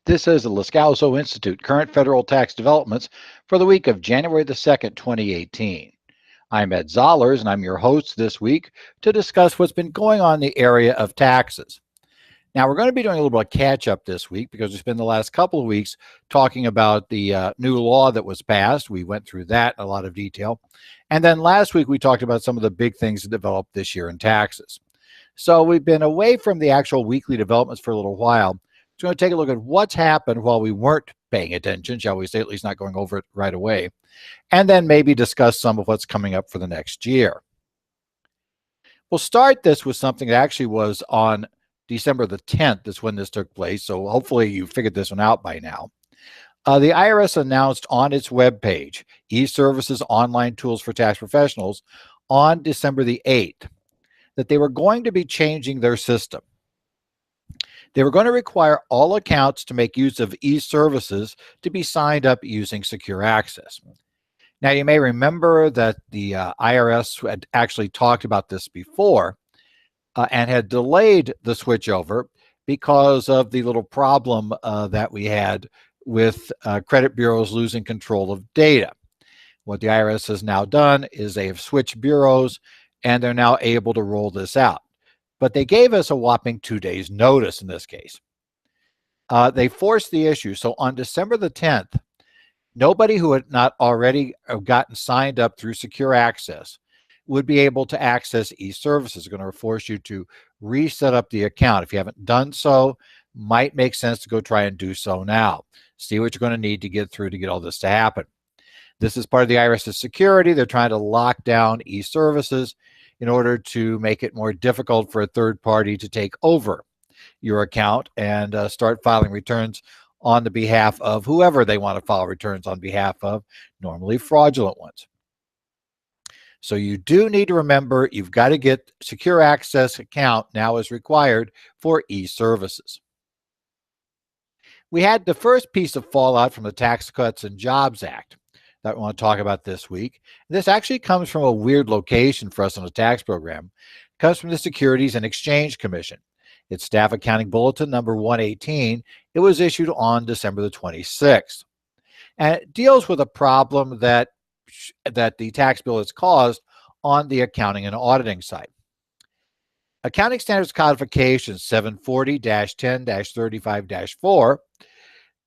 This is the Loscalzo Institute, current federal tax developments for the week of January the 2nd, 2018. I'm Ed Zollers, and I'm your host this week to discuss what's been going on in the area of taxes. Now, we're going to be doing a little bit of catch up this week because we spent the last couple of weeks talking about the new law that was passed. We went through that in a lot of detail. And then last week, we talked about some of the big things that developed this year in taxes. So we've been away from the actual weekly developments for a little while. We're going to take a look at what's happened while we weren't paying attention, shall we say, at least not going over it right away, and then maybe discuss some of what's coming up for the next year. We'll start this with something that actually was on December the 10th is when this took place, so hopefully you figured this one out by now. The IRS announced on its webpage, EServices Online Tools for Tax Professionals, on December the 8th, that they were going to be changing their system. They were going to require all accounts to make use of EServices to be signed up using secure access. Now, you may remember that the IRS had actually talked about this before and had delayed the switchover because of the little problem that we had with credit bureaus losing control of data. What the IRS has now done is they have switched bureaus and they're now able to roll this out. But they gave us a whopping 2 days notice in this case. They forced the issue. So on December the 10th, nobody who had not already gotten signed up through secure access would be able to access EServices. They're going to force you to reset up the account. If you haven't done so, might make sense to go try and do so now. See what you're going to need to get through to get all this to happen. This is part of the IRS's security. They're trying to lock down EServices in order to make it more difficult for a third party to take over your account and start filing returns on the behalf of whoever they want to file returns on behalf of, normally fraudulent ones. So you do need to remember you've got to get secure access account now is required for EServices. We had the first piece of fallout from the Tax Cuts and Jobs Act that we want to talk about this week. This actually comes from a weird location for us on the tax program. It comes from the Securities and Exchange Commission. It's Staff Accounting Bulletin number 118. It was issued on December the 26th. And it deals with a problem that the tax bill has caused on the accounting and auditing side. Accounting Standards Codification 740-10-35-4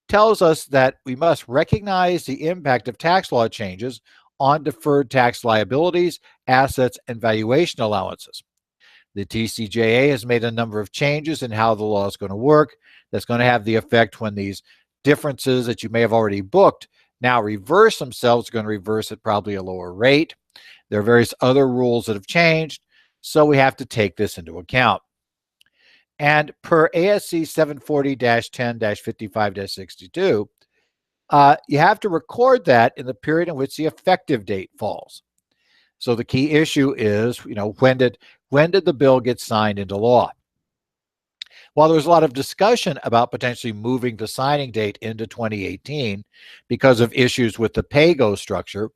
tells us that we must recognize the impact of tax law changes on deferred tax liabilities, assets, and valuation allowances. The TCJA has made a number of changes in how the law is going to work. That's going to have the effect when these differences that you may have already booked now reverse themselves, are going to reverse at probably a lower rate. There are various other rules that have changed, so we have to take this into account. And per ASC 740-10-55-62, you have to record that in the period in which the effective date falls. So the key issue is, when did the bill get signed into law? While there was a lot of discussion about potentially moving the signing date into 2018 because of issues with the pay-go structure,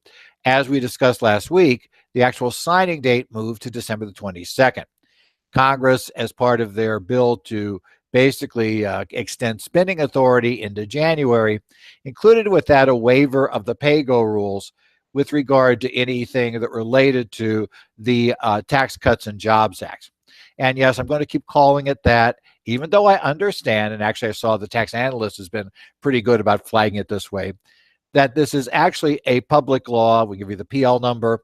as we discussed last week, the actual signing date moved to December the 22nd. Congress, as part of their bill to basically extend spending authority into January, included with that a waiver of the pay-go rules with regard to anything that related to the Tax Cuts and Jobs Act. And yes, I'm going to keep calling it that, even though I understand, and actually I saw the tax analyst has been pretty good about flagging it this way, that this is actually a public law. We give you the PL number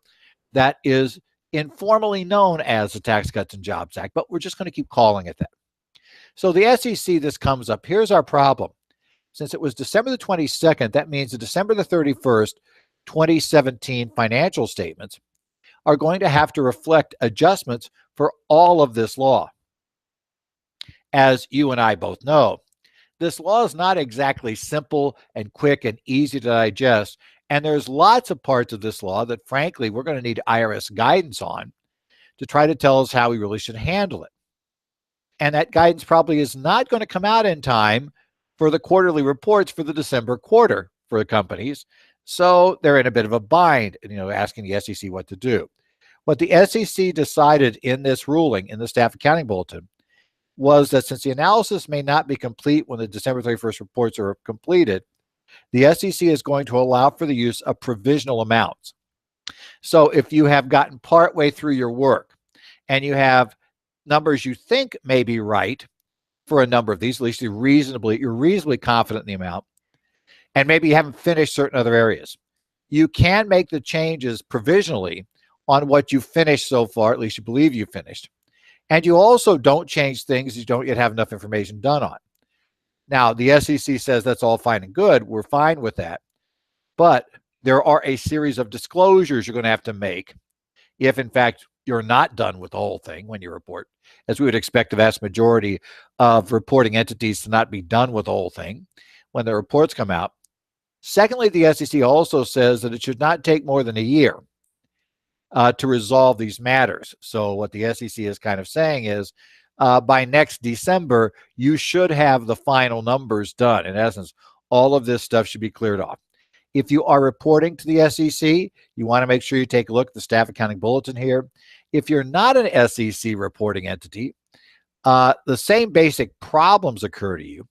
that is informally known as the Tax Cuts and Jobs Act, but we're just going to keep calling it that. So the SEC, this comes up. Here's our problem. Since it was December the 22nd, that means the December the 31st, 2017 financial statements are going to have to reflect adjustments for all of this law. As you and I both know, this law is not exactly simple and quick and easy to digest. And there's lots of parts of this law that, frankly, we're going to need IRS guidance on to try to tell us how we really should handle it. And that guidance probably is not going to come out in time for the quarterly reports for the December quarter for the companies. So they're in a bit of a bind, asking the SEC what to do. What the SEC decided in this ruling, in the Staff Accounting Bulletin, was that since the analysis may not be complete when the December 31st reports are completed, the SEC is going to allow for the use of provisional amounts. So if you have gotten partway through your work and you have numbers you think may be right for a number of these, at least you're reasonably confident in the amount, and maybe you haven't finished certain other areas, you can make the changes provisionally on what you've finished so far, at least you believe you finished. And you also don't change things you don't yet have enough information done on. Now, the SEC says that's all fine and good. We're fine with that. But there are a series of disclosures you're going to have to make if, in fact, you're not done with the whole thing when you report, as we would expect the vast majority of reporting entities to not be done with the whole thing when the reports come out. Secondly, the SEC also says that it should not take more than a year to resolve these matters. So what the SEC is kind of saying is by next December, you should have the final numbers done. In essence, all of this stuff should be cleared off. If you are reporting to the SEC, you want to make sure you take a look at the Staff Accounting Bulletin here. If you're not an SEC reporting entity, the same basic problems occur to you.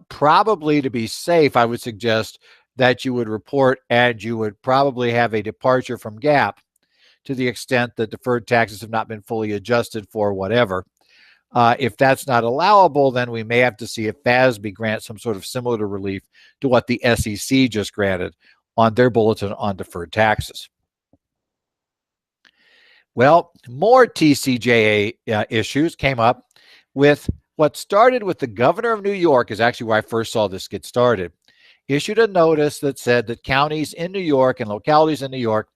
Probably to be safe, I would suggest that you would report and you would probably have a departure from GAAP to the extent that deferred taxes have not been fully adjusted for whatever. If that's not allowable, then we may have to see if FASB grants some sort of similar relief to what the SEC just granted on their bulletin on deferred taxes. Well, more TCJA issues came up with what started with the governor of New York, is actually where I first saw this get started, issued a notice that said that counties in New York and localities in New York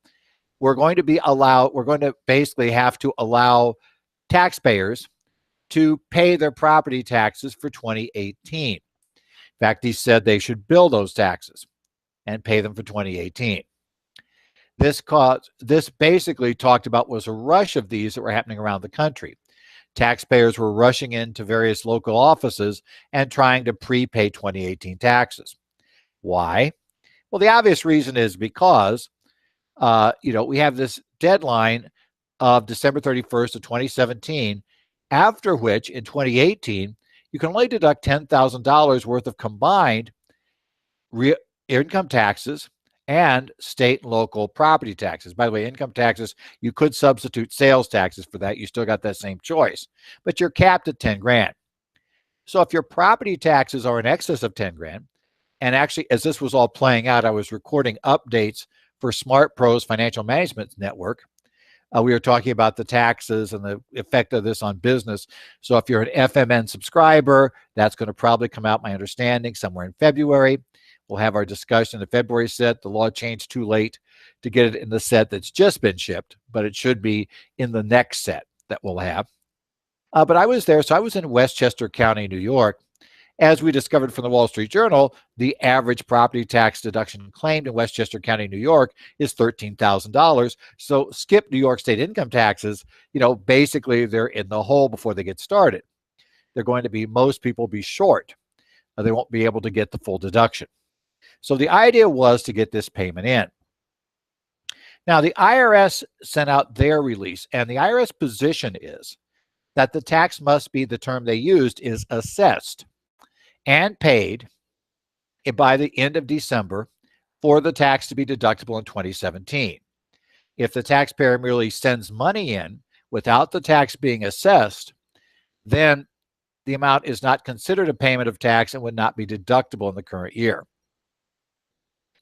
were going to basically have to allow taxpayers to pay their property taxes for 2018. In fact, he said they should bill those taxes and pay them for 2018. This basically talked about was a rush of these that were happening around the country. Taxpayers were rushing into various local offices and trying to prepay 2018 taxes. Why? Well, the obvious reason is because we have this deadline of December 31st of 2017, after which in 2018, you can only deduct $10,000 worth of combined income taxes and state and local property taxes. By the way, income taxes, you could substitute sales taxes for that. You still got that same choice, but you're capped at 10 grand. So if your property taxes are in excess of 10 grand, and actually, as this was all playing out, I was recording updates for Smart Pro's Financial Management Network. We were talking about the taxes and the effect of this on business. So if you're an FMN subscriber, that's going to probably come out, my understanding, somewhere in February. We'll have our discussion in the February set. The law changed too late to get it in the set that's just been shipped, but it should be in the next set that we'll have. But I was there. So I was in Westchester County, New York. As we discovered from the Wall Street Journal, the average property tax deduction claimed in Westchester County, New York is $13,000. So skip New York State income taxes. Basically they're in the hole before they get started. They're going to be, most people be short. They won't be able to get the full deduction. So the idea was to get this payment in. Now the IRS sent out their release, and the IRS position is that the tax must be, the term they used is assessed and paid by the end of December for the tax to be deductible in 2017. If the taxpayer merely sends money in without the tax being assessed, then the amount is not considered a payment of tax and would not be deductible in the current year.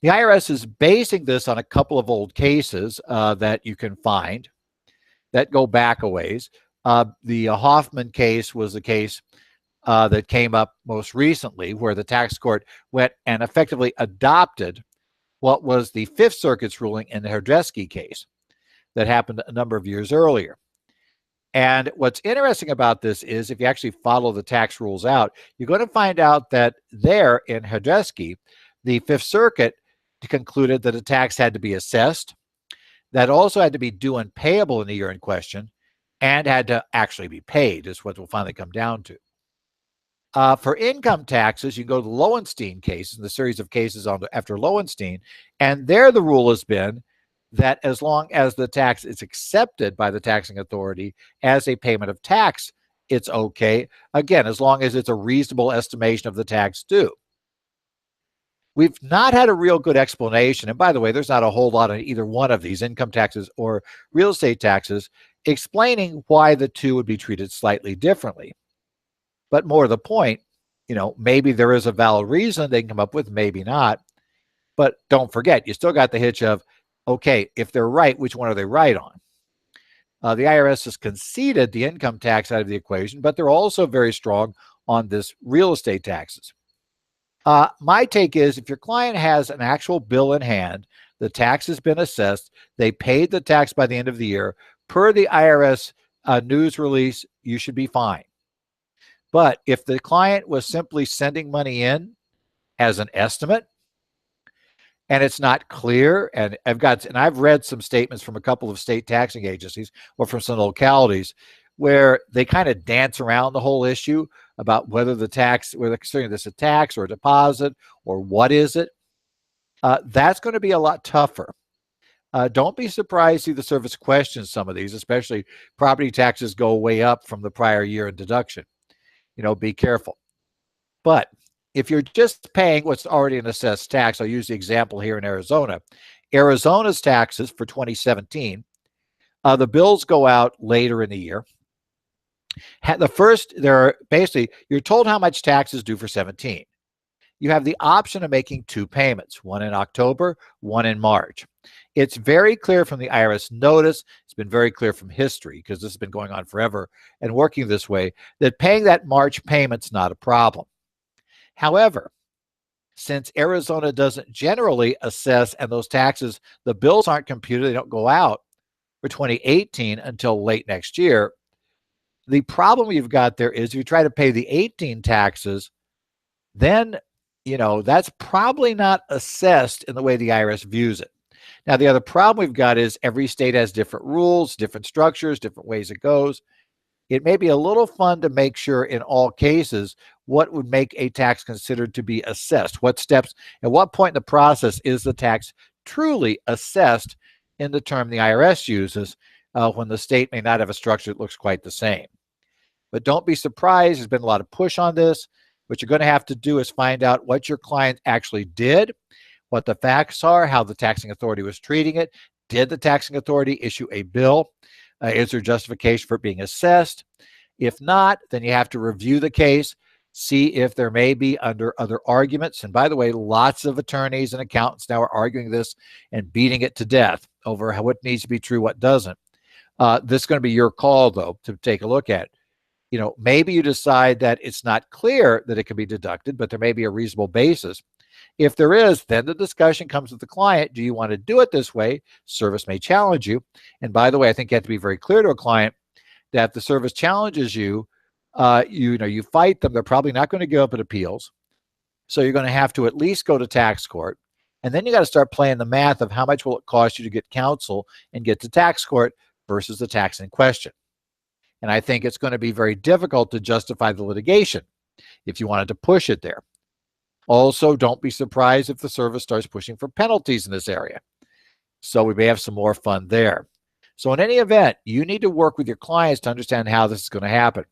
The IRS is basing this on a couple of old cases that you can find that go back a ways. The Hoffman case was the case that came up most recently, where the tax court went and effectively adopted what was the Fifth Circuit's ruling in the Herdesky case that happened a number of years earlier. And what's interesting about this is if you actually follow the tax rules out, you're going to find out that there in Herdesky, the Fifth Circuit concluded that a tax had to be assessed, that also had to be due and payable in the year in question, and had to actually be paid, is what we'll finally come down to. For income taxes, you go to the Lowenstein case, and the series of cases after Lowenstein, and there the rule has been that as long as the tax is accepted by the taxing authority as a payment of tax it's okay. Again, as long as it's a reasonable estimation of the tax due. We've not had a real good explanation. And by the way, there's not a whole lot on either one of these, income taxes or real estate taxes, explaining why the two would be treated slightly differently. But more to the point, maybe there is a valid reason they can come up with, maybe not. But don't forget, you still got the hitch of, okay, if they're right, which one are they right on? The IRS has conceded the income tax out of the equation, but they're also very strong on this real estate taxes. My take is if your client has an actual bill in hand, the tax has been assessed, they paid the tax by the end of the year, per the IRS news release, you should be fine. But if the client was simply sending money in as an estimate, and it's not clear, and I've read some statements from a couple of state taxing agencies or from some localities where they kind of dance around the whole issue about whether they're considering this a tax or a deposit or what is it. That's going to be a lot tougher. Don't be surprised to see the service question some of these, especially property taxes go way up from the prior year in deduction. Be careful. But if you're just paying what's already an assessed tax, I'll use the example here in Arizona. Arizona's taxes for 2017, the bills go out later in the year. You're told how much tax is due for 17. You have the option of making two payments, one in October, one in March. It's very clear from the IRS notice, it's been very clear from history, because this has been going on forever and working this way, that paying that March payment's not a problem. However, since Arizona doesn't generally assess, and those taxes, the bills aren't computed, they don't go out for 2018 until late next year, the problem you've got there is if you try to pay the 18 taxes, then, that's probably not assessed in the way the IRS views it. Now, the other problem we've got is every state has different rules, different structures, different ways it goes. It may be a little fun to make sure in all cases what would make a tax considered to be assessed. What steps, at what point in the process is the tax truly assessed in the term the IRS uses when the state may not have a structure that looks quite the same. But don't be surprised. There's been a lot of push on this. What you're going to have to do is find out what your client actually did, what the facts are, how the taxing authority was treating it. Did the taxing authority issue a bill? Is there justification for it being assessed? If not, then you have to review the case, see if there may be under other arguments. And by the way, lots of attorneys and accountants now are arguing this and beating it to death over what needs to be true, what doesn't. This is going to be your call, though, to take a look at. Maybe you decide that it's not clear that it can be deducted, but there may be a reasonable basis. If there is, then the discussion comes with the client. Do you want to do it this way? Service may challenge you. And by the way, I think you have to be very clear to a client that if the service challenges you, you fight them. They're probably not going to go up in appeals. So you're going to have to at least go to tax court. And then you got to start playing the math of how much will it cost you to get counsel and get to tax court versus the tax in question. And I think it's going to be very difficult to justify the litigation if you wanted to push it there. Also, don't be surprised if the service starts pushing for penalties in this area. So we may have some more fun there. So in any event, you need to work with your clients to understand how this is going to happen.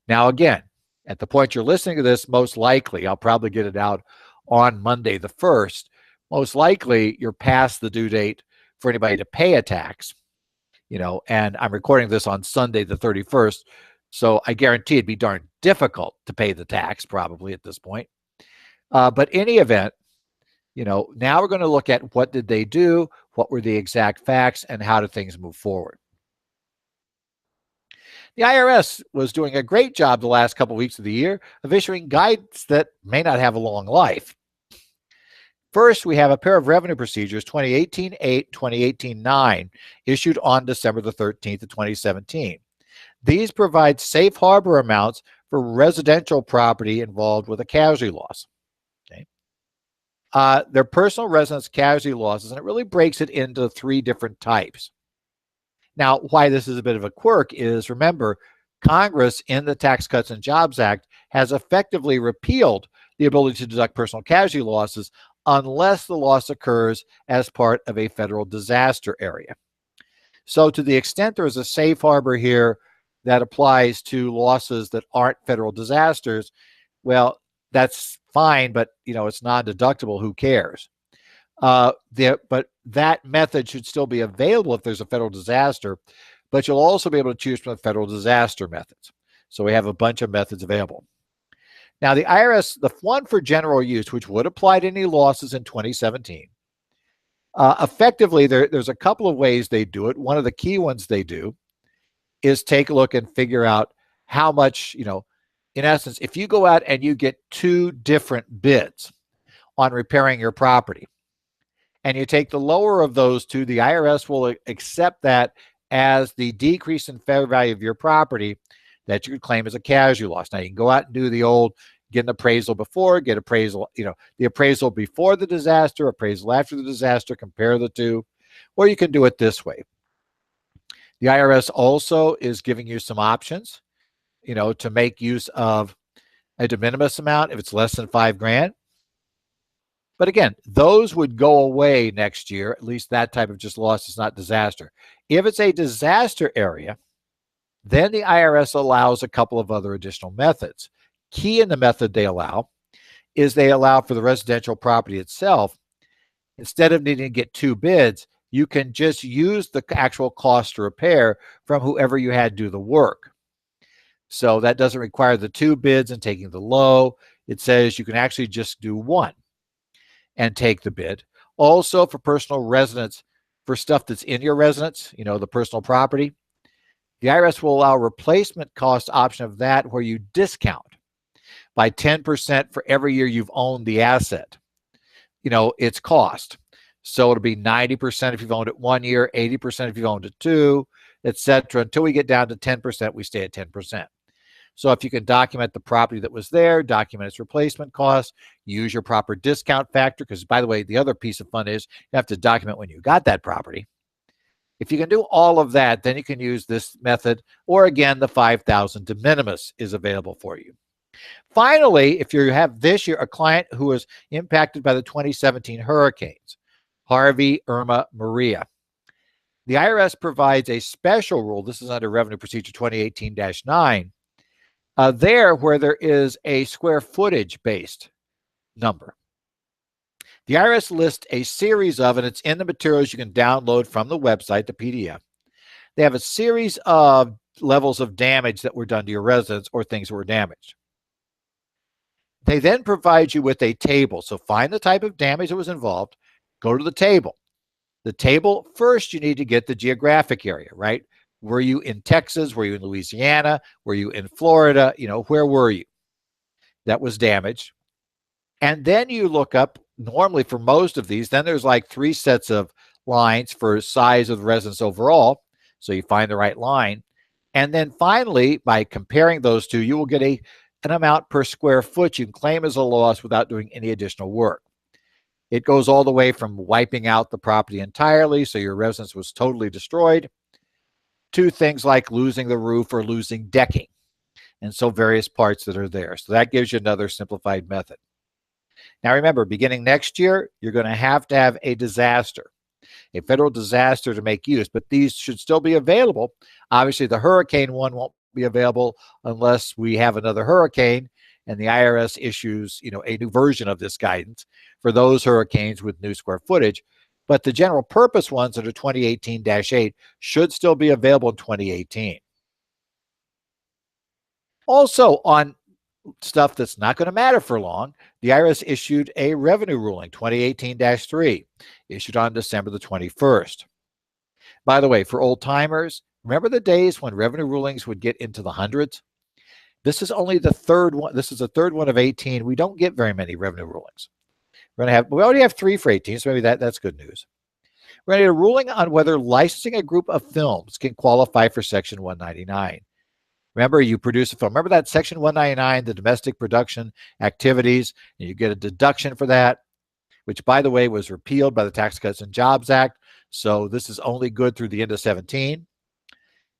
Now, again, at the point you're listening to this, most likely, I'll probably get it out on Monday the 1st, most likely you're past the due date for anybody to pay a tax. And I'm recording this on Sunday the 31st, so I guarantee it'd be darn difficult to pay the tax probably at this point. But in any event, now we're going to look at what did they do, what were the exact facts, and how do things move forward. The IRS was doing a great job the last couple of weeks of the year of issuing guidance that may not have a long life. First, we have a pair of revenue procedures, 2018-8, 2018-9, issued on December the 13th of 2017. These provide safe harbor amounts for residential property involved with a casualty loss. Okay. They're personal residence casualty losses, and it really breaks it into three different types. Now, why this is a bit of a quirk is, remember, Congress in the Tax Cuts and Jobs Act has effectively repealed the ability to deduct personal casualty losses unless the loss occurs as part of a federal disaster area. So to the extent there is a safe harbor here that applies to losses that aren't federal disasters, well, that's fine, but it's non-deductible. Who cares? But that method should still be available if there's a federal disaster, but you'll also be able to choose from the federal disaster methods. So we have a bunch of methods available. Now, the IRS, the one for general use, which would apply to any losses in 2017, effectively, there's a couple of ways they do it. One of the key ones they do is take a look and figure out how much, in essence, if you go out and you get 2 different bids on repairing your property, and you take the lower of those 2, the IRS will accept that as the decrease in fair value of your property that you could claim as a casualty loss. Now, you can go out and do the old, get an appraisal before, get appraisal, the appraisal before the disaster, appraisal after the disaster, compare the 2, or you can do it this way. The IRS also is giving you some options, to make use of a de minimis amount if it's less than $5,000. But again, those would go away next year. At least that type of just loss is not disaster. If it's a disaster area, then the IRS allows a couple of other additional methods. Key in the method they allow is they allow for the residential property itself, instead of needing to get 2 bids, you can just use the actual cost to repair from whoever you had do the work. So that doesn't require the 2 bids and taking the low. It says you can actually just do 1 and take the bid. Also, for personal residence, for stuff that's in your residence, the personal property, the IRS will allow a replacement cost option of that where you discount by 10% for every year you've owned the asset, its cost. So it'll be 90% if you've owned it 1 year, 80% if you've owned it 2, etc. Until we get down to 10%, we stay at 10%. So if you can document the property that was there, document its replacement cost, use your proper discount factor, because by the way, the other piece of fun is you have to document when you got that property. If you can do all of that, then you can use this method, or again, the $5,000 de minimis is available for you. Finally, if you have this year a client who was impacted by the 2017 hurricanes, Harvey, Irma, Maria, the IRS provides a special rule. This is under Revenue Procedure 2018-9. There where there is a square footage based number. The IRS lists a series of, and it's in the materials you can download from the website, the PDF. They have a series of levels of damage that were done to your residence or things that were damaged. They then provide you with a table. So find the type of damage that was involved, go to the table. The table, first you need to get the geographic area, right? Were you in Texas? Were you in Louisiana? Were you in Florida? Where were you? That was damaged. And then you look up, normally for most of these, then there's like 3 sets of lines for size of the residence overall. So you find the right line. And then finally, by comparing those 2, you will get an amount per square foot you can claim as a loss without doing any additional work. It goes all the way from wiping out the property entirely, so your residence was totally destroyed, to things like losing the roof or losing decking, and so various parts that are there. So that gives you another simplified method. Now remember, beginning next year, you're going to have a disaster, a federal disaster to make use, but these should still be available. Obviously, the hurricane one won't be available unless we have another hurricane and the IRS issues, a new version of this guidance for those hurricanes with new square footage. But the general purpose ones under 2018-8 should still be available in 2018. Also, on stuff that's not going to matter for long, the IRS issued a revenue ruling, 2018-3, issued on December the 21st. By the way, for old timers, remember the days when revenue rulings would get into the hundreds? This is only the 3rd one. This is the 3rd one of 18. We don't get very many revenue rulings. We already have 3 for 18, so maybe that's good news. We're going to get a ruling on whether licensing a group of films can qualify for Section 199. Remember, you produce a film. Remember that Section 199, the domestic production activities, and you get a deduction for that, which, by the way, was repealed by the Tax Cuts and Jobs Act. So this is only good through the end of 17.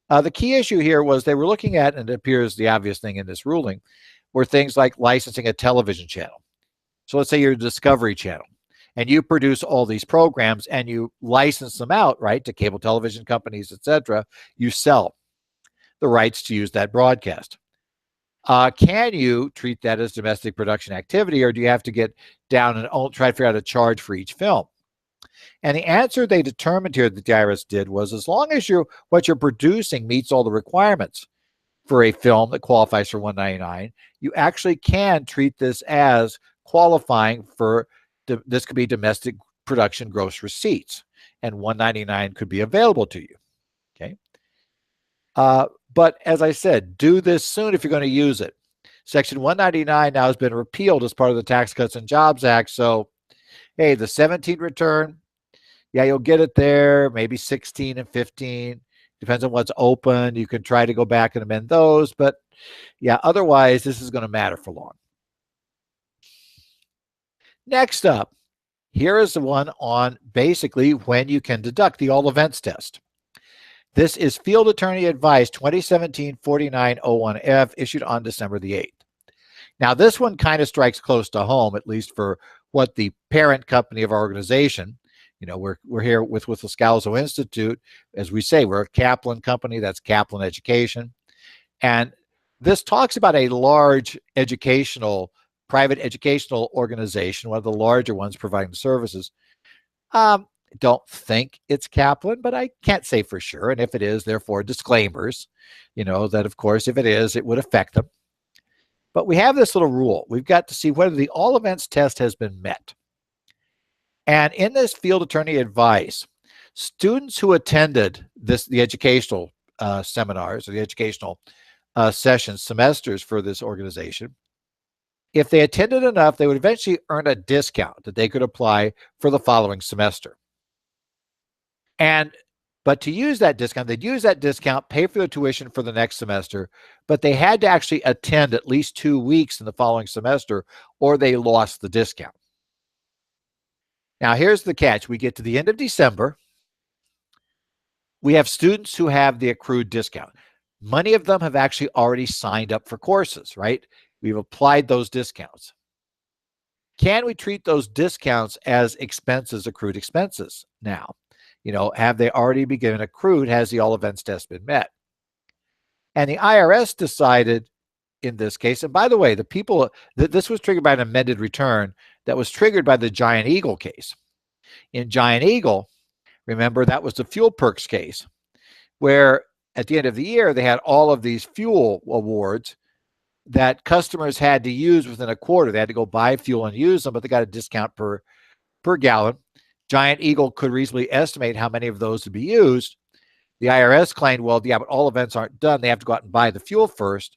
The key issue here was they were looking at, and it appears the obvious thing in this ruling, were things like licensing a television channel. So let's say you're a Discovery Channel, and you produce all these programs, and you license them out, right, to cable television companies, etc. You sell. the rights to use that broadcast. Can you treat that as domestic production activity, or do you have to get down and try to figure out a charge for each film? And the answer they determined here that the IRS did was, as long as what you're producing meets all the requirements for a film that qualifies for 199, you actually can treat this as qualifying for, this could be domestic production gross receipts, and 199 could be available to you. Okay. But as I said, do this soon if you're going to use it. Section 199 now has been repealed as part of the Tax Cuts and Jobs Act. So, hey, the 17 return, yeah, you'll get it there, maybe 16 and 15. Depends on what's open. You can try to go back and amend those. But yeah, otherwise, this is going to matter for long. Next up, here is the one on basically when you can deduct, the all events test. This is Field Attorney Advice 2017-4901F, issued on December the 8th. Now, this one kind of strikes close to home, at least for what the parent company of our organization, we're here with Loscalzo Institute. As we say, we're a Kaplan company. That's Kaplan Education. And this talks about a large private educational organization, one of the larger ones providing services. Don't think it's Kaplan, but I can't say for sure. And if it is, therefore, disclaimers, that of course, if it is, it would affect them. But we have this little rule. We've got to see whether the all events test has been met. And in this Field Attorney Advice, students who attended the educational seminars or the educational semesters for this organization, if they attended enough, they would eventually earn a discount that they could apply for the following semester. But to use that discount, they'd use that discount, pay for the tuition for the next semester, but they had to actually attend at least 2 weeks in the following semester, or they lost the discount. Now, here's the catch. We get to the end of December. We have students who have the accrued discount. Many of them have actually already signed up for courses, right? We've applied those discounts. Can we treat those discounts as expenses, accrued expenses now? Have they already been accrued? Has the all events test been met? And the IRS decided in this case, and by the way, this was triggered by an amended return that was triggered by the Giant Eagle case. In Giant Eagle, remember, that was the fuel perks case, where at the end of the year, they had all of these fuel awards that customers had to use within a quarter. They had to go buy fuel and use them, but they got a discount per gallon. Giant Eagle could reasonably estimate how many of those would be used. The IRS claimed, well, yeah, but all events aren't done. They have to go out and buy the fuel first.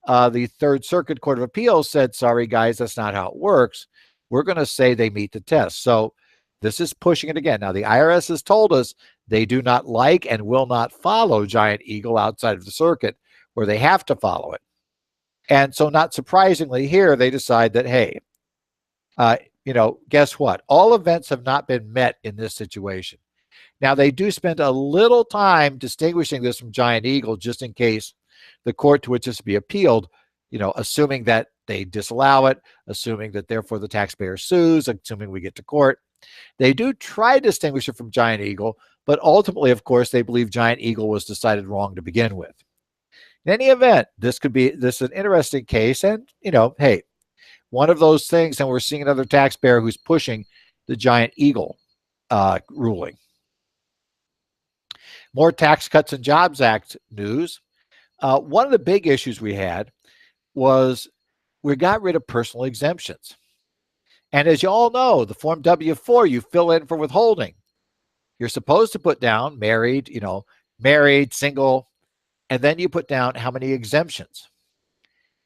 The Third Circuit Court of Appeals said, sorry, guys, that's not how it works. We're going to say they meet the test. So this is pushing it again. Now, the IRS has told us they do not like and will not follow Giant Eagle outside of the circuit where they have to follow it. And so not surprisingly here, they decide that, hey, guess what? All events have not been met in this situation. Now, they do spend a little time distinguishing this from Giant Eagle just in case the court to which this be appealed, assuming that they disallow it, assuming that therefore the taxpayer sues, assuming we get to court. They do try to distinguish it from Giant Eagle, but ultimately, of course, they believe Giant Eagle was decided wrong to begin with. In any event, this is an interesting case, and, hey, one of those things, and we're seeing another taxpayer who's pushing the Giant Eagle ruling. More Tax Cuts and Jobs Act news. One of the big issues we had was we got rid of personal exemptions. And as you all know, the Form W-4, you fill in for withholding. You're supposed to put down married, single, and then you put down how many exemptions.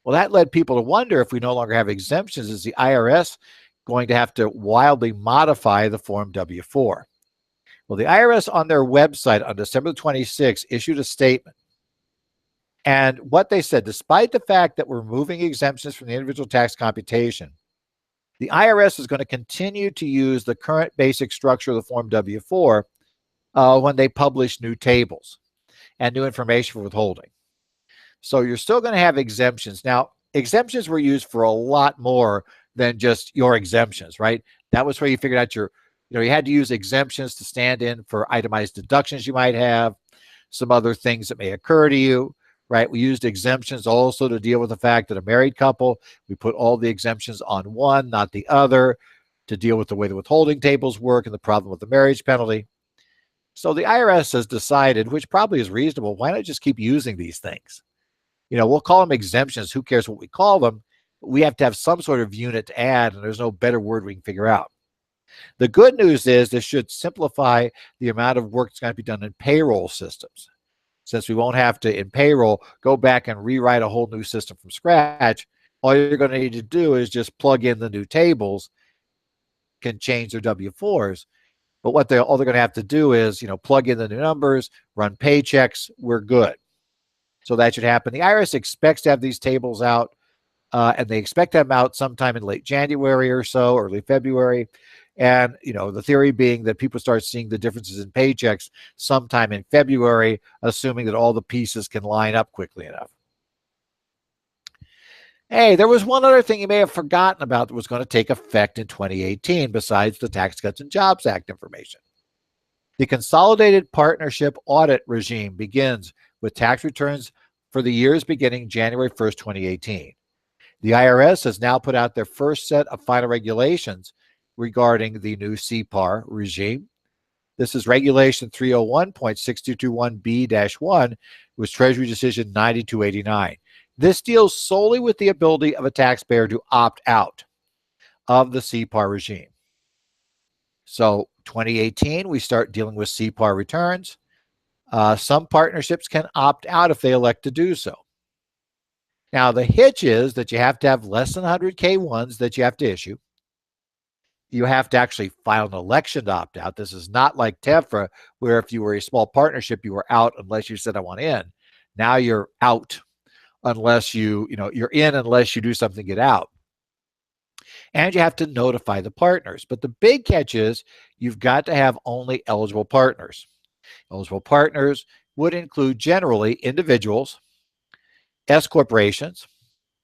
Well, that led people to wonder, if we no longer have exemptions, is the IRS going to have to wildly modify the Form W-4? Well, the IRS on their website on December 26th issued a statement. And what they said, despite the fact that we're removing exemptions from the individual tax computation, the IRS is going to continue to use the current basic structure of the Form W-4 when they publish new tables and new information for withholding. So you're still going to have exemptions. Now, exemptions were used for a lot more than just your exemptions, right? That was where you figured out you had to use exemptions to stand in for itemized deductions you might have, some other things that may occur to you. right? We used exemptions also to deal with the fact that a married couple, we put all the exemptions on one, not the other, to deal with the way the withholding tables work and the problem with the marriage penalty. So the IRS has decided, which probably is reasonable, why not just keep using these things? We'll call them exemptions. Who cares what we call them? We have to have some sort of unit to add, and there's no better word we can figure out. The good news is this should simplify the amount of work that's going to be done in payroll systems. Since we won't have to, in payroll, go back and rewrite a whole new system from scratch, all you're going to need to do is just plug in the new tables, can change their W-4s. But all they're going to have to do is, plug in the new numbers, run paychecks, we're good. So that should happen. The IRS expects to have these tables out, and they expect them out sometime in late January or so, early February. And, the theory being that people start seeing the differences in paychecks sometime in February, assuming that all the pieces can line up quickly enough. Hey, there was one other thing you may have forgotten about that was going to take effect in 2018 besides the Tax Cuts and Jobs Act information. The Consolidated Partnership Audit Regime begins with tax returns for the years beginning January 1st, 2018. The IRS has now put out their first set of final regulations regarding the new CPAR regime. This is Regulation 301.6221B-1, with Treasury Decision 9289. This deals solely with the ability of a taxpayer to opt out of the CPAR regime. So 2018, we start dealing with CPAR returns. Some partnerships can opt out if they elect to do so. Now, the hitch is that you have to have less than 100K ones that you have to issue. You have to actually file an election to opt out. This is not like TEFRA, where if you were a small partnership, you were out unless you said, I want in. Now you're out unless you're in unless you do something to get out. And you have to notify the partners. But the big catch is you've got to have only eligible partners. Eligible partners would include generally individuals, S corporations,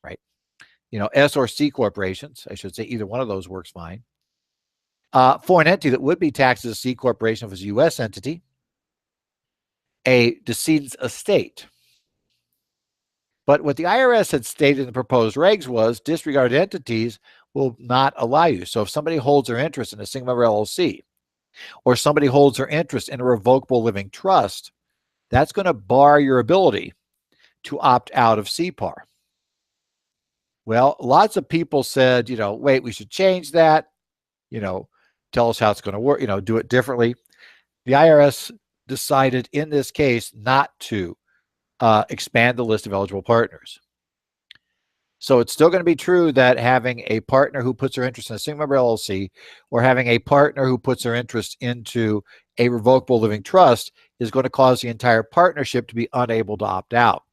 right? S or C corporations, I should say, either one of those works fine. For an entity that would be taxed as a C corporation if it's a U.S. entity, a decedent's estate. But what the IRS had stated in the proposed regs was disregarded entities will not allow you. So if somebody holds their interest in a single member LLC, or somebody holds their interest in a revocable living trust, that's going to bar your ability to opt out of CPAR. Well, lots of people said, wait, we should change that, tell us how it's going to work, do it differently. The IRS decided in this case not to expand the list of eligible partners. So it's still going to be true that having a partner who puts their interest in a single member LLC or having a partner who puts their interest into a revocable living trust is going to cause the entire partnership to be unable to opt out.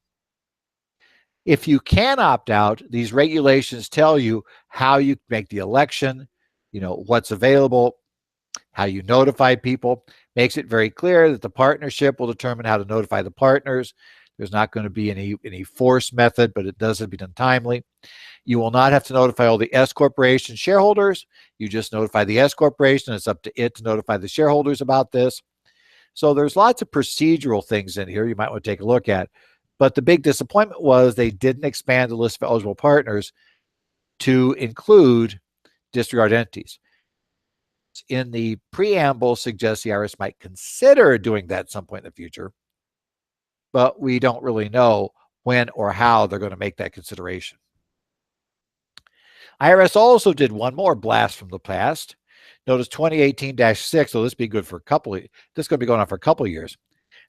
If you can opt out, these regulations tell you how you make the election, what's available, how you notify people. Makes it very clear that the partnership will determine how to notify the partners. There's not going to be any force method, but it does have to be done timely. You will not have to notify all the S corporation shareholders. You just notify the S corporation. It's up to it to notify the shareholders about this. So there's lots of procedural things in here you might want to take a look at. But the big disappointment was they didn't expand the list of eligible partners to include disregarded entities. In the preamble suggests the IRS might consider doing that at some point in the future, but we don't really know when or how they're going to make that consideration. IRS also did one more blast from the past. Notice 2018-6, so this be good for this is going to be going on for a couple of years.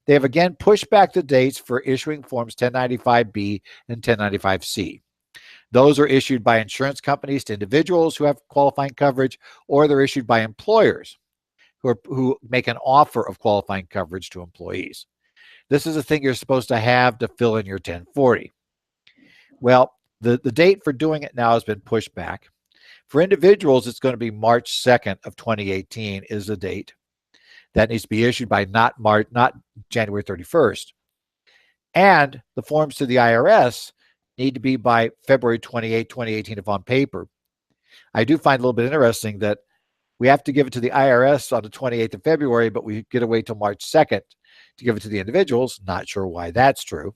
They have again pushed back the dates for issuing forms 1095B and 1095C. Those are issued by insurance companies to individuals who have qualifying coverage, or they're issued by employers who make an offer of qualifying coverage to employees. This is a thing you're supposed to have to fill in your 1040. Well, the date for doing it now has been pushed back. For individuals, it's going to be March 2nd of 2018 is the date. That needs to be issued by not January 31st. And the forms to the IRS need to be by February 28, 2018 if on paper. I do find a little bit interesting that we have to give it to the IRS on the 28th of February, but we get to wait till March 2nd to give it to the individuals. Not sure why that's true.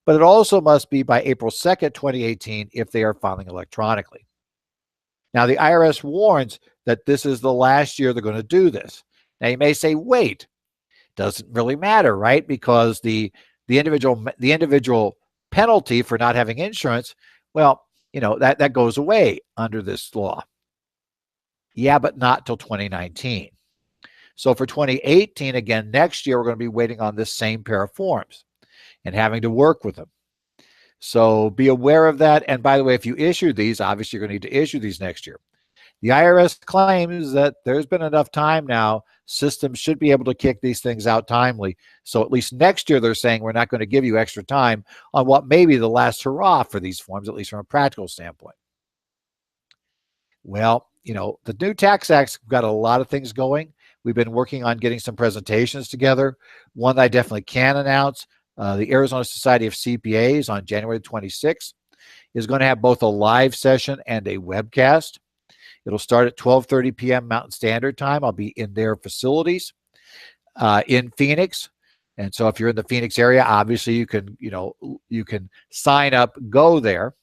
but it also must be by April 2nd, 2018 if they are filing electronically. Now, the IRS warns that this is the last year they're going to do this. Now, you may say, wait, doesn't really matter, right? Because the individual penalty for not having insurance, well, that goes away under this law. Yeah, but not till 2019. So for 2018, again, next year, we're going to be waiting on this same pair of forms and having to work with them. So be aware of that. And by the way, if you issue these, obviously you're going to need to issue these next year. The IRS claims that there's been enough time now. Systems should be able to kick these things out timely. So at least next year, they're saying we're not going to give you extra time on what may be the last hurrah for these forms, at least from a practical standpoint. Well, the new Tax Act's got a lot of things going. We've been working on getting some presentations together. One that I definitely can announce, the Arizona Society of CPAs on January 26th is going to have both a live session and a webcast. It'll start at 12:30 p.m. Mountain Standard Time. I'll be in their facilities in Phoenix. And so if you're in the Phoenix area, obviously you can sign up, go there,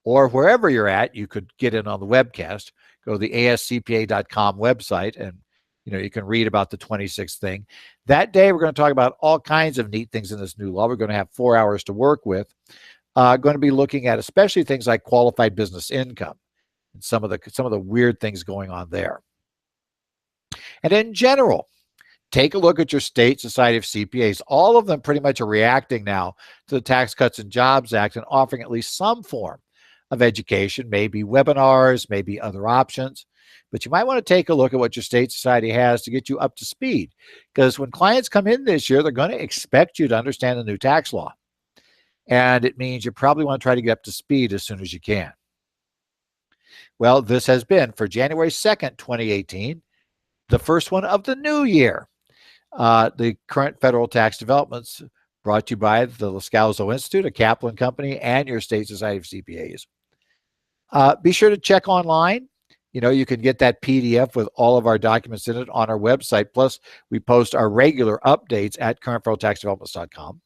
or wherever you're at, you could get in on the webcast. Go to the ascpa.com website and you can read about the 26th thing. That day, we're going to talk about all kinds of neat things in this new law. We're going to have 4 hours to work with. Going to be looking at especially things like qualified business income and some of the weird things going on there. And in general, take a look at your state society of CPAs. All of them pretty much are reacting now to the Tax Cuts and Jobs Act and offering at least some form of education, maybe webinars, maybe other options. But you might want to take a look at what your state society has to get you up to speed. Because when clients come in this year, they're going to expect you to understand the new tax law. And it means you probably want to try to get up to speed as soon as you can. Well, this has been for January 2nd, 2018, the first one of the new year. The current federal tax developments brought to you by the Loscalzo Institute, a Kaplan company, and your state society of CPAs. Be sure to check online. You can get that PDF with all of our documents in it on our website. Plus, we post our regular updates at currentfederaltaxdevelopments.com.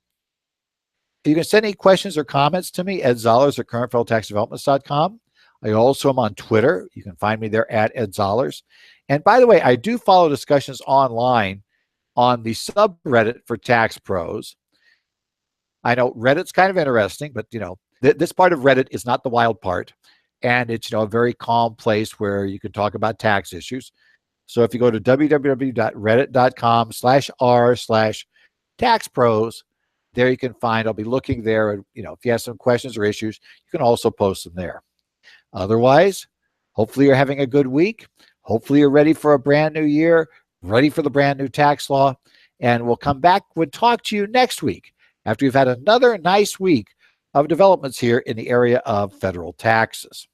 You can send any questions or comments to me, Ed Zollers at currentfederaltaxdevelopments.com. I also am on Twitter. You can find me there at Ed Zollers. And by the way, I do follow discussions online on the subreddit for tax pros. I know Reddit's kind of interesting, but this part of Reddit is not the wild part. And it's a very calm place where you can talk about tax issues. So if you go to www.reddit.com/r/taxpros, there you can find, I'll be looking there. And, if you have some questions or issues, you can also post them there. Otherwise, hopefully you're having a good week. Hopefully you're ready for a brand new year, ready for the brand new tax law. And we'll come back and talk to you next week after you've had another nice week of developments here in the area of federal taxes.